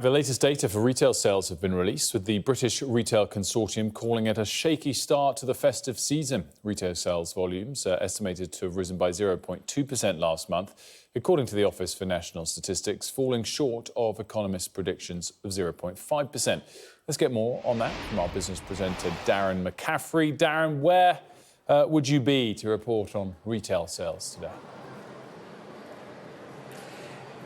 The latest data for retail sales have been released, with the British Retail Consortium calling it a shaky start to the festive season. Retail sales volumes are estimated to have risen by 0.2% last month, according to the Office for National Statistics, falling short of economists' predictions of 0.5%. Let's get more on that from our business presenter, Darren McCaffrey. Darren, where would you be to report on retail sales today?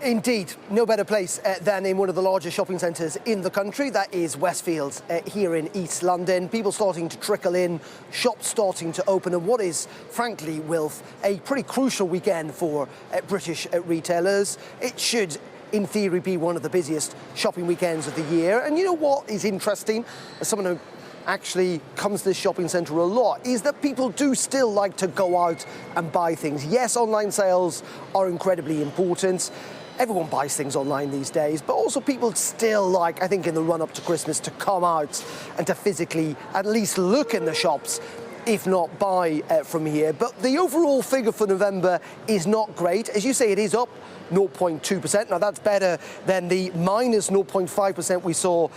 Indeed, no better place than in one of the largest shopping centres in the country. That is Westfield here in East London. People starting to trickle in, shops starting to open, and what is, frankly, Wilf, a pretty crucial weekend for British retailers. It should, in theory, be one of the busiest shopping weekends of the year. And you know what is interesting, as someone who actually comes to this shopping centre a lot, is that people do still like to go out and buy things. Yes, online sales are incredibly important. Everyone buys things online these days, but also people still like, I think in the run-up to Christmas, to come out and to physically at least look in the shops, if not buy from here. But the overall figure for November is not great. As you say, it is up 0.2%. Now, that's better than the minus 0.5% we saw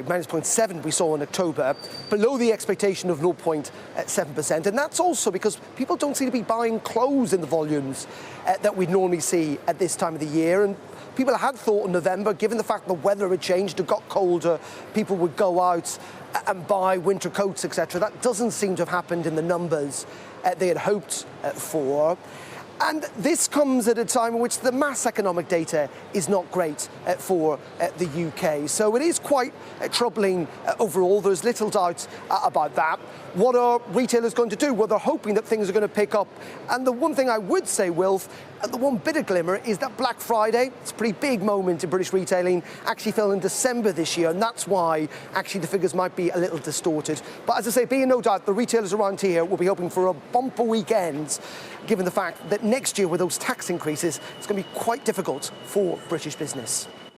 minus 0.7 we saw in October, below the expectation of 0.7%. And that's also because people don't seem to be buying clothes in the volumes that we'd normally see at this time of the year. And people had thought in November, given the fact the weather had changed, it got colder, people would go out and buy winter coats, etc. That doesn't seem to have happened in the numbers they had hoped for. And this comes at a time in which the mass economic data is not great for the UK. So it is quite troubling overall. There's little doubt about that. What are retailers going to do? Well, they're hoping that things are going to pick up. And the one thing I would say, Wilf, the one bit of glimmer is that Black Friday, it's a pretty big moment in British retailing, actually fell in December this year. And that's why actually the figures might be a little distorted. But as I say, be in no doubt, the retailers around here will be hoping for a bumper weekend, given the fact that next year with those tax increases, it's going to be quite difficult for British business.